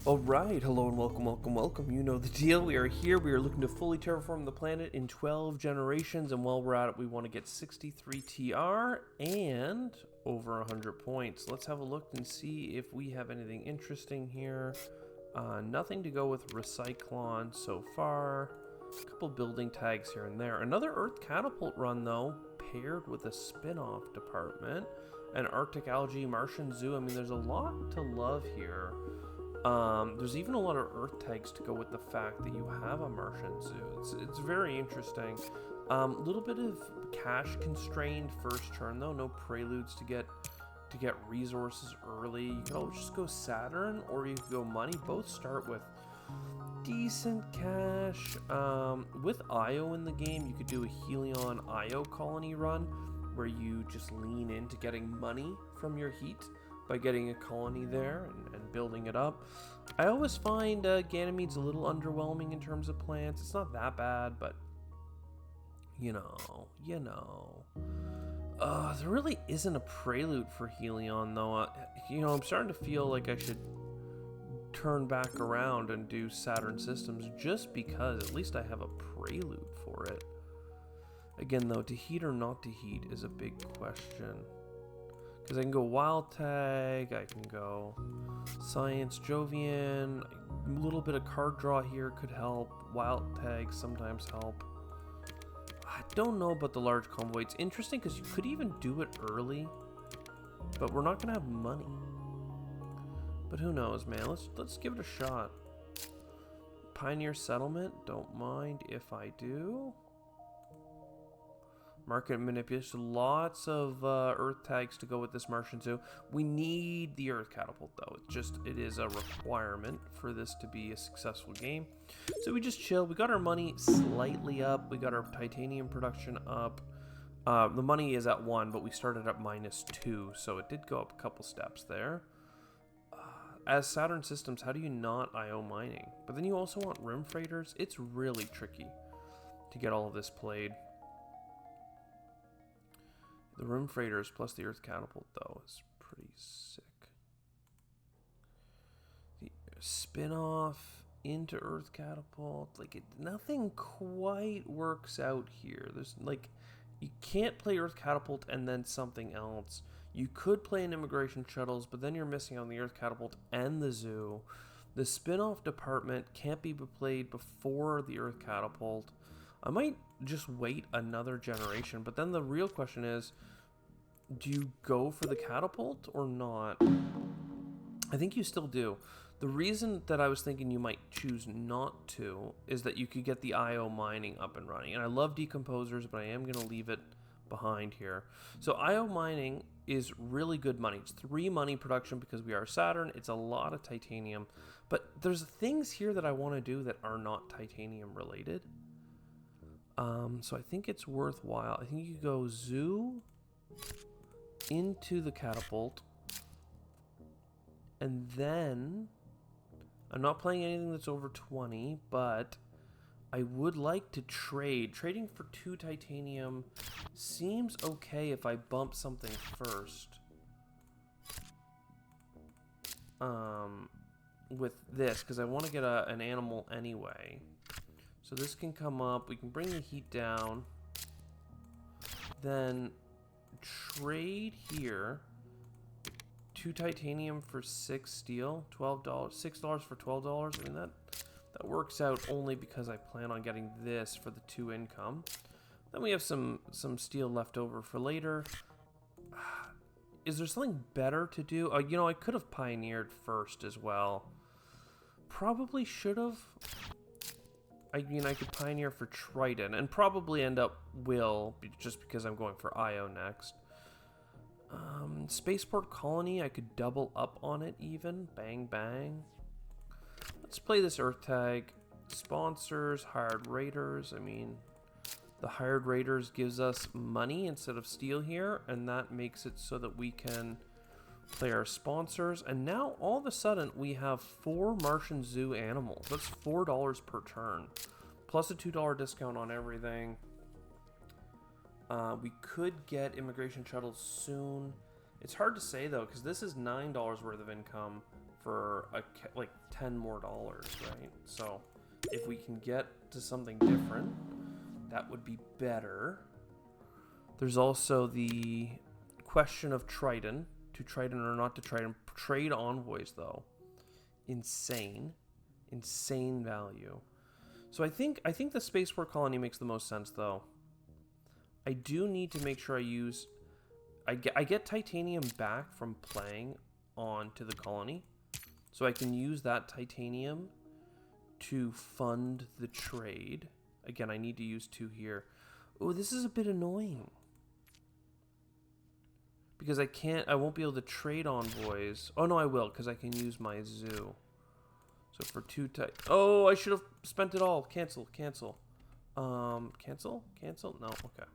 Alright, hello and welcome. You know the deal. We are here. We are looking to fully terraform the planet in 12 generations, and while we're at it, we want to get 63 TR and over 100 points. Let's have a look and see if we have anything interesting here. Nothing to go with Recyclon so far. A couple building tags here and there. Another Earth Catapult run, though, paired with a spin-off department. An Arctic Algae, Martian Zoo. I mean, there's a lot to love here. There's even a lot of Earth tags to go with the fact that you have a Martian Zoo. It's very interesting. A little bit of cash constrained first turn, though. No preludes to get resources early. You could always just go Saturn, or you could go money. Both start with decent cash. With Io in the game, you could do a Helion Io colony run where you just lean into getting money from your heat by getting a colony there and building it up. I always find Ganymede's a little underwhelming in terms of plants. It's not that bad, but you know. There really isn't a prelude for Helion, though. I'm starting to feel like I should turn back around and do Saturn systems just because at least I have a prelude for it. Again, though, to heat or not to heat is a big question. Because I can go Wild Tag, I can go Science Jovian, a little bit of card draw here could help, Wild Tag sometimes help. I don't know about the large convoy. It's interesting because you could even do it early, but we're not going to have money. But who knows, man, let's give it a shot. Pioneer Settlement, don't mind if I do. Market manipulation, lots of Earth tags to go with this Martian Zoo. We need the Earth Catapult, though. It is a requirement for this to be a successful game. So we just chill. We got our money slightly up. We got our titanium production up. The money is at 1, but we started at -2, so it did go up a couple steps there. As Saturn systems, how do you not IO mining? But then you also want rim freighters. It's really tricky to get all of this played. The rim freighters plus the Earth Catapult, though, is pretty sick. The spin-off into Earth Catapult, nothing quite works out here. You can't play Earth Catapult and then something else. You could play an Immigration Shuttles, but then you're missing on the Earth Catapult and the Zoo. The spin-off department can't be played before the Earth Catapult. I might just wait another generation, but then the real question is, do you go for the catapult or not? I think you still do. The reason that I was thinking you might choose not to is that you could get the IO mining up and running. And I love decomposers, but I am going to leave it behind here. So IO mining is really good money. It's 3 money production because we are Saturn. It's a lot of titanium. But there's things here that I want to do that are not titanium related. So I think it's worthwhile. I think you could go Zoo into the catapult, and then I'm not playing anything that's over 20, but I would like to trade. Trading for 2 titanium seems okay if I bump something first. With this, because I want to get an animal anyway. So this can come up. We can bring the heat down. Then trade here. 2 titanium for 6 steel. $12. $6 for $12. I mean, that works out only because I plan on getting this for the 2 income. Then we have some steel left over for later. Is there something better to do? I could have pioneered first as well. Probably should have. I could pioneer for Triton, and probably end up just because I'm going for Io next. Spaceport Colony, I could double up on it even. Bang, bang. Let's play this Earth Tag. Sponsors, Hired Raiders. I mean, the Hired Raiders gives us money instead of steel here, and that makes it so that we can play our sponsors. And now, all of a sudden, we have 4 Martian Zoo animals. That's $4 per turn, plus a $2 discount on everything. We could get Immigration Shuttles soon. It's hard to say, though, because this is $9 worth of income for like $10 more, right? So if we can get to something different, that would be better. There's also the question of Triton, to Triton or not to Triton. Trade envoys, though. Insane value. So I think the spaceport colony makes the most sense, though. I do need to make sure I get titanium back from playing onto the colony, so I can use that titanium to fund the trade. Again, I need to use 2 here. Oh, this is a bit annoying because I won't be able to trade envoys. Oh no, I will, because I can use my zoo. So for 2 oh, I should have spent it all. Cancel. Cancel? No, okay.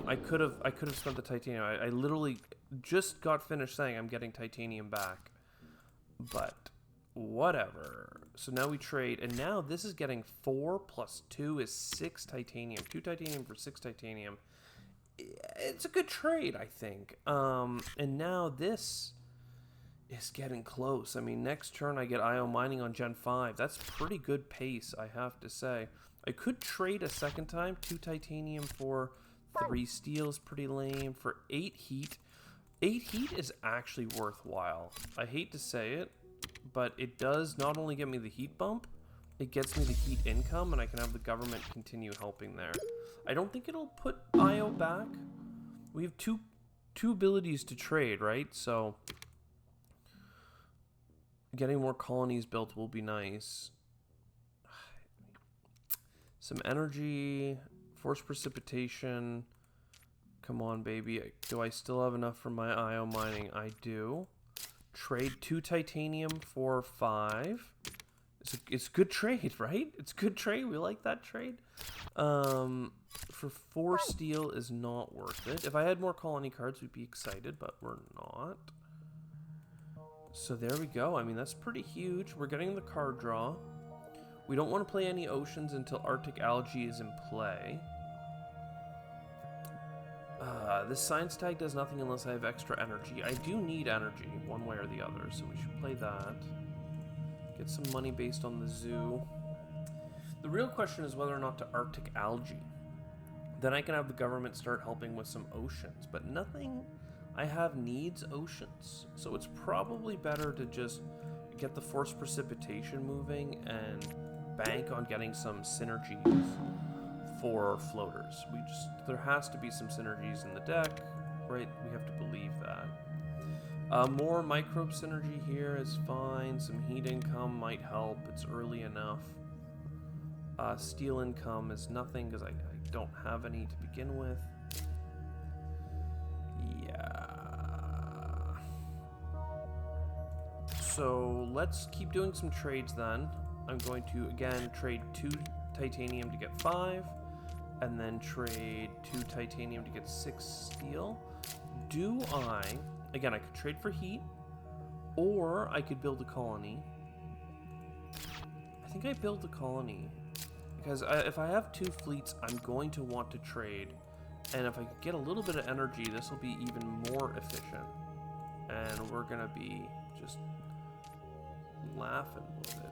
I could have spent the titanium. I literally just got finished saying I'm getting titanium back, but whatever. So now we trade, and now this is getting 4 plus 2 is 6 titanium. 2 titanium for 6 titanium. It's a good trade, I think. And now this is getting close. I mean, next turn I get IO mining on Gen 5. That's pretty good pace, I have to say. I could trade a second time. 2 titanium for 3 steel is pretty lame. For 8 heat. 8 heat is actually worthwhile. I hate to say it, but it does not only get me the heat bump, it gets me the heat income, and I can have the government continue helping there. I don't think it'll put IO back. We have two abilities to trade, right? So getting more colonies built will be nice. Some energy, force precipitation. Come on, baby. Do I still have enough for my IO mining? I do. Trade 2 titanium for 5. It's a good trade, right? It's a good trade. We like that trade. For 4 steel is not worth it. If I had more colony cards, we'd be excited, but we're not. So there we go. I mean, that's pretty huge. We're getting the card draw. We don't want to play any oceans until Arctic algae is in play. This science tag does nothing unless I have extra energy. I do need energy, one way or the other, so we should play that. Get some money based on the zoo. The real question is whether or not to Arctic algae. Then I can have the government start helping with some oceans, but nothing I have needs oceans. So it's probably better to just get the forced precipitation moving and bank on getting some synergies for floaters. There has to be some synergies in the deck, right? We have to believe that. More microbe synergy here is fine. Some heat income might help. It's early enough. Steel income is nothing because I don't have any to begin with. Yeah. So let's keep doing some trades then. I'm going to, again, trade 2 titanium to get 5. And then trade 2 titanium to get 6 steel. Again, I could trade for heat, or I could build a colony. I think I build the colony, because if I have 2 fleets, I'm going to want to trade. And if I could get a little bit of energy, this will be even more efficient. And we're going to be just laughing with it.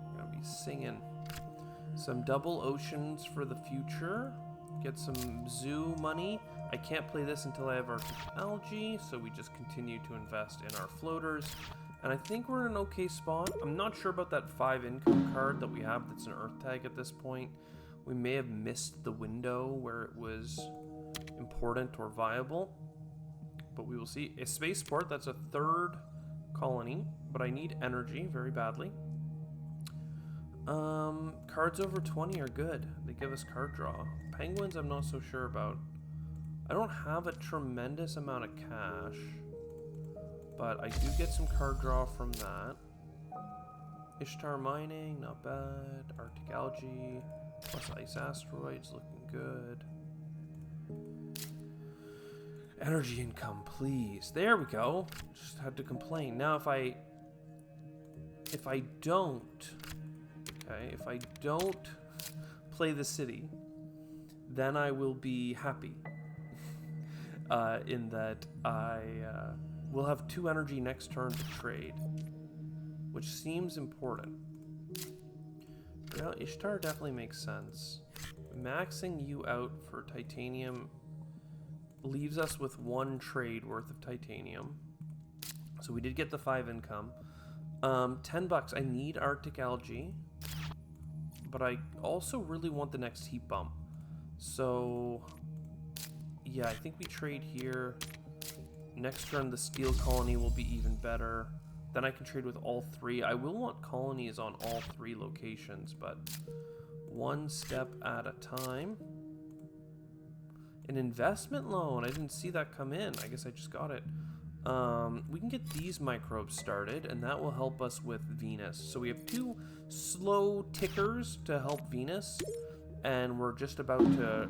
We're going to be singing. Some double oceans for the future. Get some zoo money. I can't play this until I have Arctic algae, so we just continue to invest in our floaters. And I think we're in an okay spot. I'm not sure about that 5 income card that we have that's an Earth tag at this point. We may have missed the window where it was important or viable, but we will see. A spaceport, that's a 3rd colony, but I need energy very badly. Cards over 20 are good. They give us card draw. Penguins, I'm not so sure about. I don't have a tremendous amount of cash, but I do get some card draw from that. Ishtar mining, not bad. Arctic algae, plus ice asteroids, looking good. Energy income, please. There we go. Just had to complain. Now if I don't play the city, then I will be happy. In that we'll have 2 energy next turn to trade, which seems important. Now, Ishtar definitely makes sense. Maxing you out for titanium leaves us with 1 trade worth of titanium. So we did get the 5 income. $10. I need Arctic algae, but I also really want the next heat bump. So yeah, I think we trade here. Next turn, the steel colony will be even better. Then I can trade with all 3. I will want colonies on all 3 locations, but 1 step at a time. An investment loan. I didn't see that come in. I guess I just got it. We can get these microbes started, and that will help us with Venus. So we have 2 slow tickers to help Venus, and we're just about to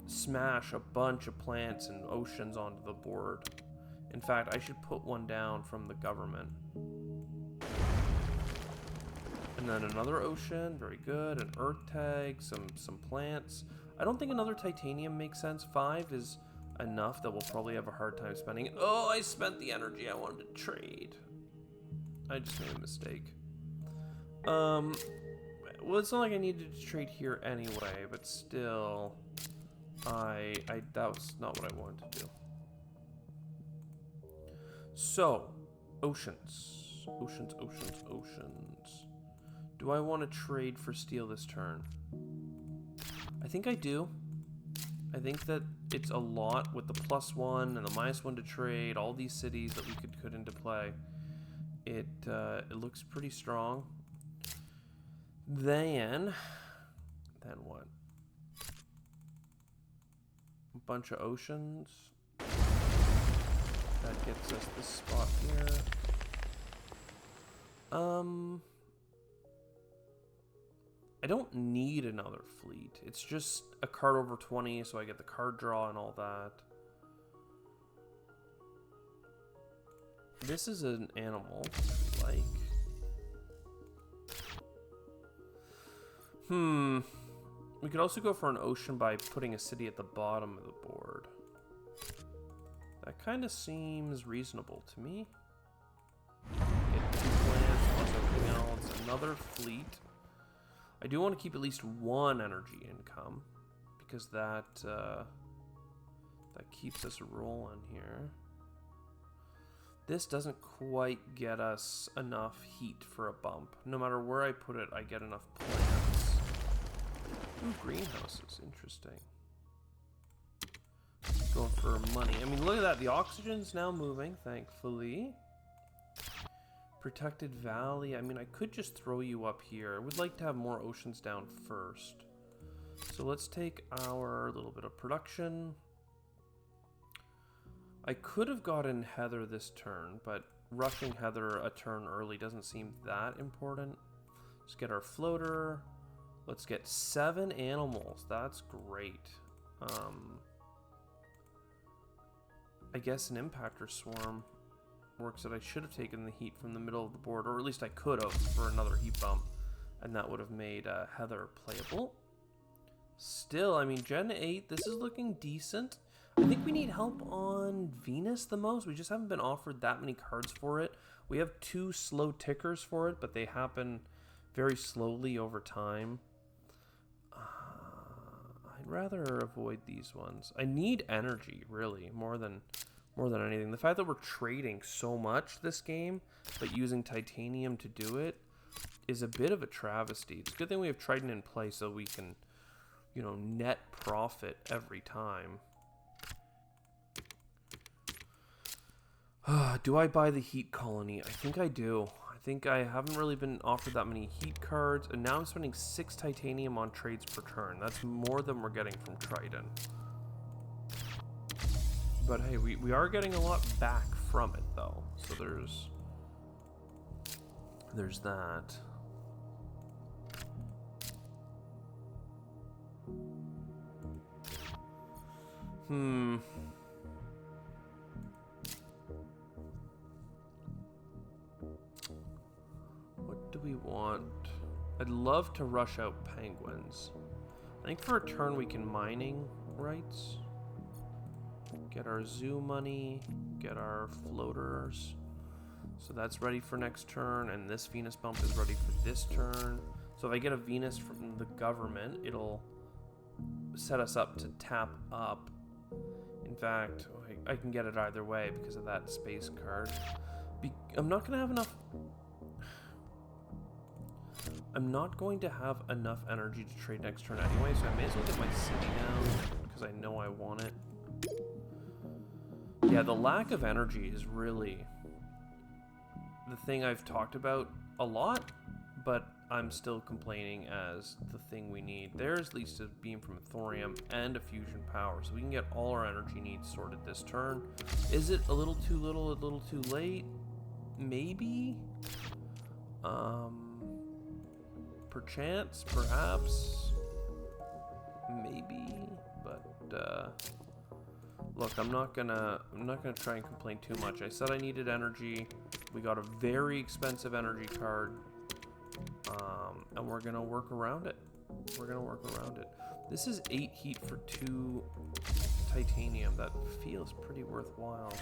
smash a bunch of plants and oceans onto the board. In fact, I should put one down from the government. And then another ocean, very good. An earth tag, some plants. I don't think another titanium makes sense. 5 is enough that we'll probably have a hard time spending it. Oh, I spent the energy I wanted to trade. I just made a mistake. Well, it's not like I needed to trade here anyway, but still, that was not what I wanted to do. So, oceans. Oceans, oceans, oceans. Do I want to trade for steel this turn? I think I do. I think that it's a lot with the +1 and the -1 to trade, all these cities that we could put into play. It looks pretty strong. Then what? A bunch of oceans. That gets us this spot here. I don't need another fleet. It's just a card over 20, so I get the card draw and all that. This is an animal, like. We could also go for an ocean by putting a city at the bottom of the board. That kind of seems reasonable to me. Get 2 plants plus everything else. Another fleet. I do want to keep at least 1 energy income, because that keeps us rolling here. This doesn't quite get us enough heat for a bump. No matter where I put it, I get enough plants. Ooh, greenhouses, interesting. Going for money. I mean, look at that. The oxygen's now moving, thankfully. Protected valley. I mean, I could just throw you up here. I would like to have more oceans down first. So let's take our little bit of production. I could have gotten Heather this turn, but rushing Heather a turn early doesn't seem that important. Let's get our floater. Let's get 7 animals. That's great. I guess an impactor swarm works that I should have taken the heat from the middle of the board, or at least I could have for another heat bump, and that would have made Heather playable. Still, I mean, Gen 8, this is looking decent. I think we need help on Venus the most. We just haven't been offered that many cards for it. We have 2 slow tickers for it, but they happen very slowly over time. I'd rather avoid these ones. I need energy, really, more than anything. The fact that we're trading so much this game, but using titanium to do it, is a bit of a travesty. It's a good thing we have Trident in play so we can, you know, net profit every time. Do I buy the heat colony? I think I do. I think I haven't really been offered that many heat cards, and now I'm spending 6 titanium on trades per turn. That's more than we're getting from Trident. But hey, we are getting a lot back from it, though. So there's that. What do we want? I'd love to rush out penguins. I think for a turn we can mining rights. Get our zoo money. Get our floaters. So that's ready for next turn, and this Venus bump is ready for this turn. So if I get a Venus from the government, it'll set us up to tap up. In fact, I can get it either way because of that space card. I'm not going to have enough... I'm not going to have enough energy to trade next turn anyway, so I may as well get my city down because I know I want it. Yeah, the lack of energy is really the thing I've talked about a lot, but I'm still complaining as the thing we need. There's at least a beam from thorium and a fusion power, so we can get all our energy needs sorted this turn. Is it a little too little, a little too late? Maybe. Perchance, perhaps, maybe, but look, I'm not gonna try and complain too much. I said I needed energy. We got a very expensive energy card, and we're gonna work around it. This is 8 heat for 2 titanium. That feels pretty worthwhile.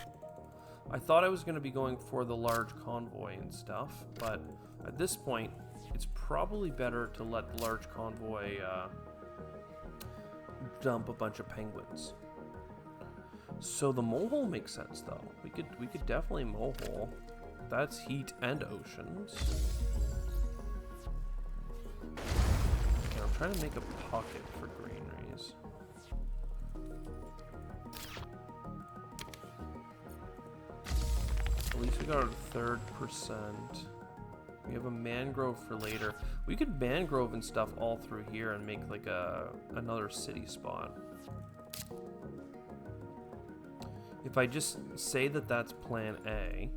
I thought I was gonna be going for the large convoy and stuff, but at this point, it's probably better to let the large convoy dump a bunch of penguins. So the mole hole makes sense, though. We could definitely mole hole. That's heat and oceans. Okay, I'm trying to make a pocket for greeneries. At least we got our 3rd%. We have a mangrove for later. We could mangrove and stuff all through here and make like another city spot. If I just say that that's plan A.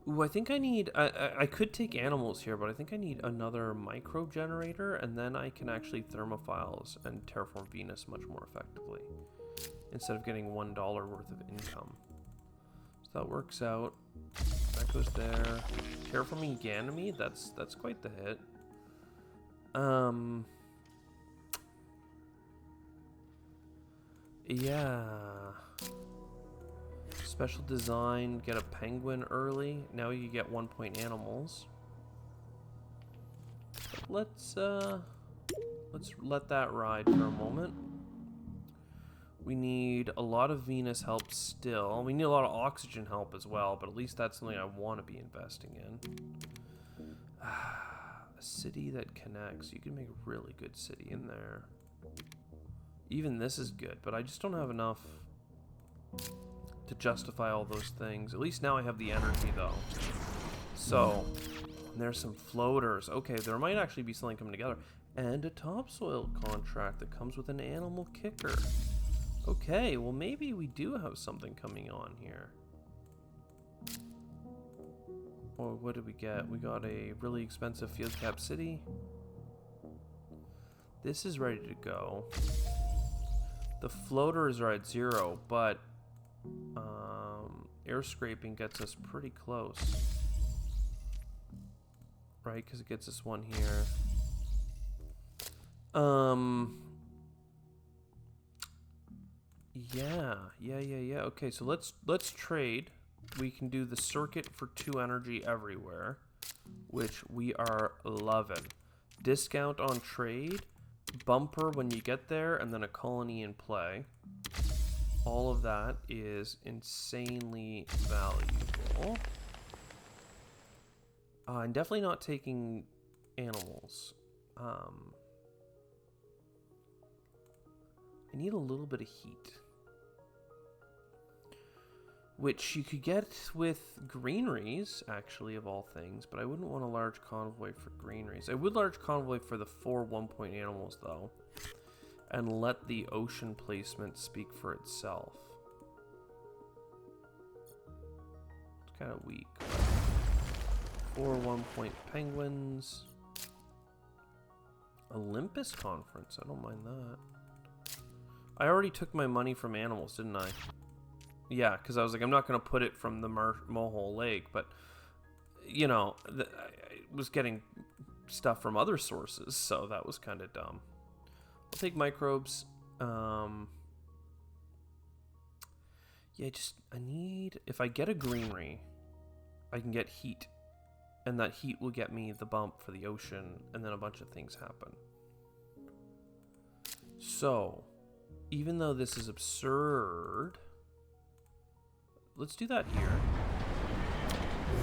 Ooh, I think I need... I could take animals here, but I think I need another micro generator, and then I can actually thermophiles and terraform Venus much more effectively, instead of getting $1 worth of income. So that works out. That goes there. Terraforming Ganymede, that's quite the hit. Yeah. Special design, get a penguin early. Now you get 1 point animals. But let's let that ride for a moment. We need a lot of Venus help still. We need a lot of oxygen help as well, but at least that's something I want to be investing in. A city that connects. You can make a really good city in there. Even this is good, but I just don't have enough to justify all those things. At least now I have the energy, though. So, there's some floaters. Okay, there might actually be something coming together. And a topsoil contract that comes with an animal kicker. Okay, well maybe we do have something coming on here. Or what did we get? We got a really expensive field cap city. This is ready to go. The floaters are at 0, but air scraping gets us pretty close. Right, because it gets us one here. Yeah. Okay, so let's trade. We can do the circuit for 2 energy everywhere, which we are loving. Discount on trade, bumper when you get there, and then a colony in play. All of that is insanely valuable. I'm definitely not taking animals. I need a little bit of heat, which you could get with greeneries, actually, of all things, but I wouldn't want a large convoy for greeneries. I would large convoy for the 4 1-point animals, though, and let the ocean placement speak for itself. It's kind of weak, but 4 1-point penguins. Olympus Conference, I don't mind that. I already took my money from animals, didn't I? Yeah, because I was like, I'm not going to put it from the Mohole Lake, but, you know, I was getting stuff from other sources, so that was kind of dumb. I'll take microbes. Yeah, I need... If I get a greenery, I can get heat. And that heat will get me the bump for the ocean, and then a bunch of things happen. So, even though this is absurd, let's do that here.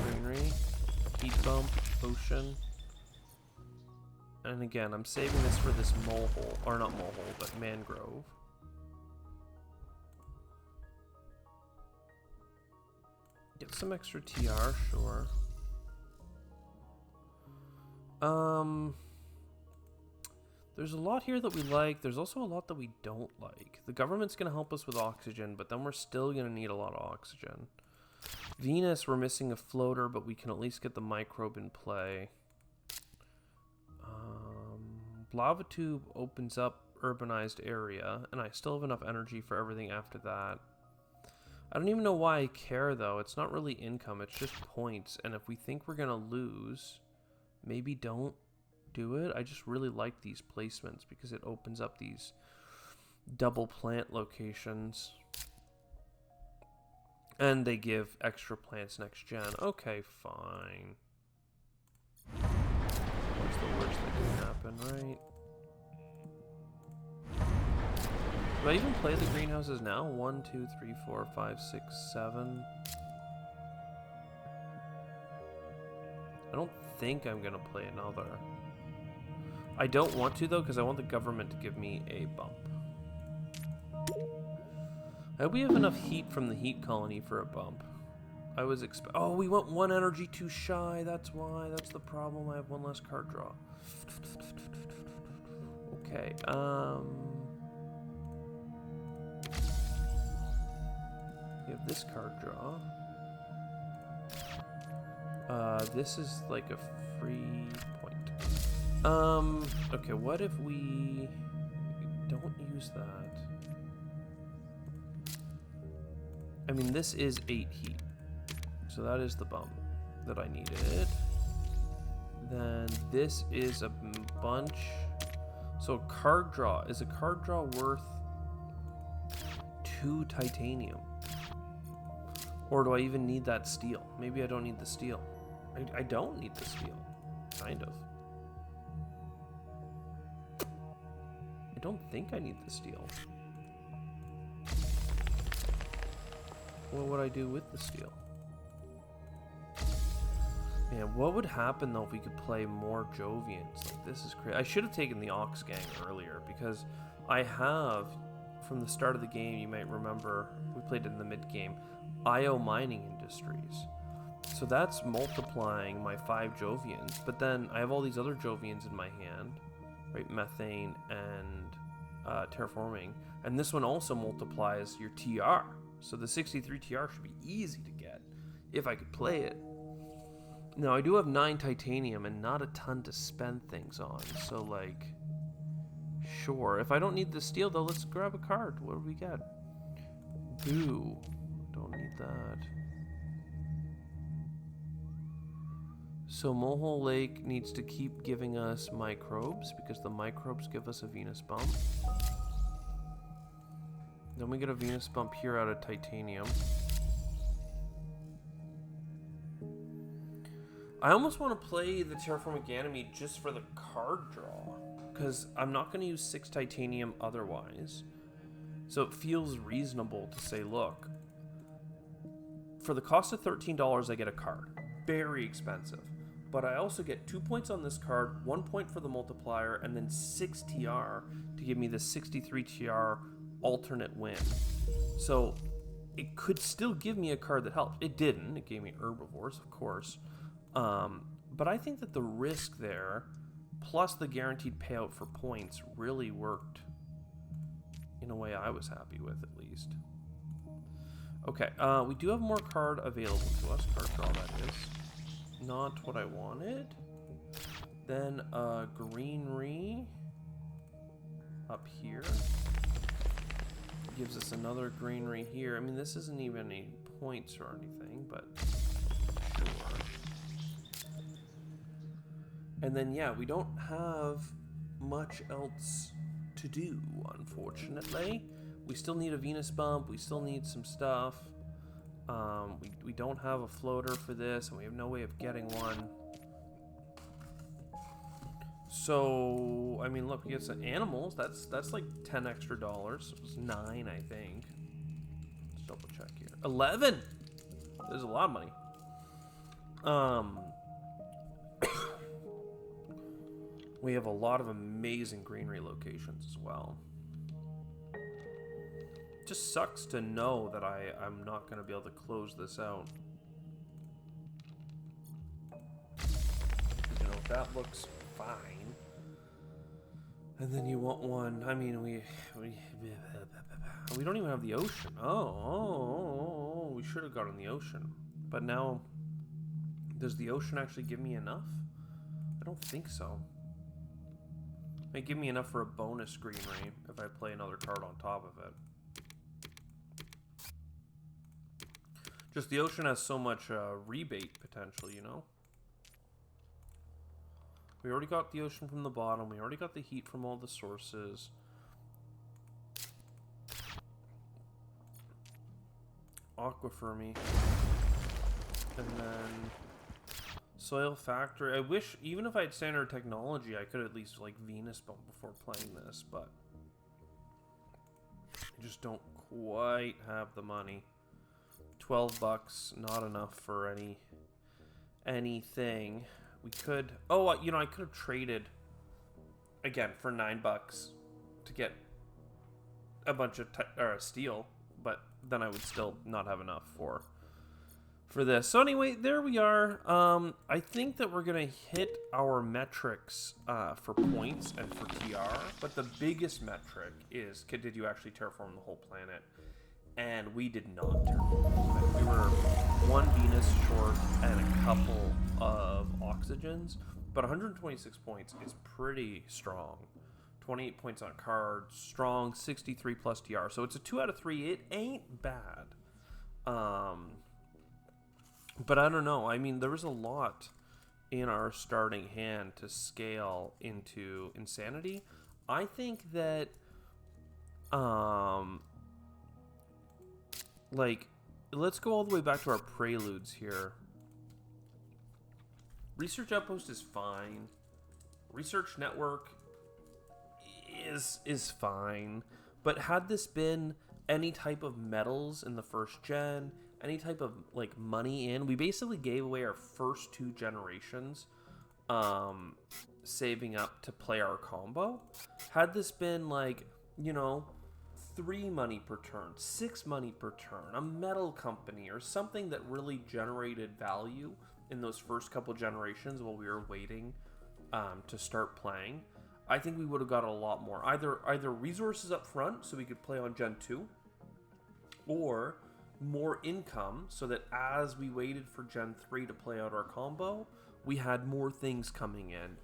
Greenery, heat bump, ocean. And again, I'm saving this for this molehole, or not molehole, but mangrove. Get some extra TR, sure. There's a lot here that we like. There's also a lot that we don't like. The government's going to help us with oxygen, but then we're still going to need a lot of oxygen. Venus, we're missing a floater, but we can at least get the microbe in play. Lava tube opens up urbanized area, and I still have enough energy for everything after that. I don't even know why I care, though. It's not really income, it's just points, and if we think we're going to lose, maybe don't do it. I just really like these placements because it opens up these double plant locations. And they give extra plants next gen. Okay, fine. What's the worst that can happen, right? Do I even play the greenhouses now? 1, 2, 3, 4, 5, 6, 7. I don't think I'm gonna play another. I don't want to though, because I want the government to give me a bump. I hope we have enough heat from the heat colony for a bump. I was oh, we went 1 energy too shy. That's why. That's the problem. I have 1 less card draw. Okay. We have this card draw. This is like a free point. Okay, what if we don't use that? I mean, this is 8 heat. So that is the bump that I needed. Then this is a bunch. So card draw. Is a card draw worth 2 titanium? Or do I even need that steel? Maybe I don't need the steel. I don't need the steel. Kind of. I don't think I need the steel. What would I do with the steel? Man, what would happen though if we could play more Jovians? Like, this is crazy. I should have taken the Ox Gang earlier because I have, from the start of the game, you might remember, we played in the mid-game, IO Mining Industries. So that's multiplying my 5 Jovians, but then I have all these other Jovians in my hand, right? Methane and Terraforming. And this one also multiplies your TR. So the 63 TR should be easy to get if I could play it. Now, I do have 9 titanium and not a ton to spend things on. So, like, sure. If I don't need the steel, though, let's grab a card. What do we get? Boo. Don't need that. So, Mohole Lake needs to keep giving us microbes because the microbes give us a Venus bump. Then we get a Venus bump here out of titanium. I almost want to play the Terraforming Ganymede just for the card draw, because I'm not going to use 6 titanium otherwise. So it feels reasonable to say, look, for the cost of $13, I get a card. Very expensive. But I also get 2 points on this card, 1 point for the multiplier, and then 6 TR to give me the 63 TR alternate win. So it could still give me a card that helped. It didn't. It gave me herbivores, of course. But I think that the risk there, plus the guaranteed payout for points, really worked in a way I was happy with, at least. Okay, we do have more card available to us. Card draw, that is. Not what I wanted. Then, greenery up here. Gives us another greenery here. I mean, this isn't even any points or anything, but sure. And then, yeah, we don't have much else to to do, unfortunately. We still need a Venus bump. We still need some stuff. We don't have a floater for this, and we have no way of getting one. So, I mean, look, we get some animals. That's like $10 extra. It was 9, I think. Let's double check here. 11. There's a lot of money. We have a lot of amazing greenery locations as well. Just sucks to know that I'm not going to be able to close this out. You know, that looks fine. And then you want one. I mean, we don't even have the ocean. Oh, we should have gotten the ocean. But now, does the ocean actually give me enough? I don't think so. It may give me enough for a bonus greenery if I play another card on top of it. Just the ocean has so much rebate potential, you know? We already got the ocean from the bottom. We already got the heat from all the sources. Aquafermi. And then soil factory. I wish, even if I had standard technology, I could at least like Venus bump before playing this, but I just don't quite have the money. $12, not enough for anything. We could, oh, you know, I could have traded again for $9 to get a bunch of steel, but then I would still not have enough for this. So anyway, there we are. I think that we're gonna hit our metrics for points and for TR, but the biggest metric is, did you actually terraform the whole planet? And we did not terraform the whole planet. We were one Venus short and a couple of oxygens, but 126 points is pretty strong. 28 points on cards, strong, 63 plus TR. So it's a 2 out of 3. It ain't bad. But I don't know. I mean, there was a lot in our starting hand to scale into insanity. I think that, like, let's go all the way back to our preludes here. Research Outpost is fine. Research Network is fine. But had this been any type of metals in the first gen, any type of like money in, we basically gave away our first 2 generations saving up to play our combo. Had this been like, you know, 3 money per turn, 6 money per turn, a metal company or something that really generated value in those first couple generations while we were waiting to start playing, I think we would have got a lot more. Either resources up front so we could play on Gen 2, or more income so that as we waited for Gen 3 to play out our combo, we had more things coming in.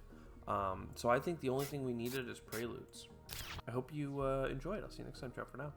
So I think the only thing we needed is Preludes. I hope you enjoyed. I'll see you next time. Ciao for now.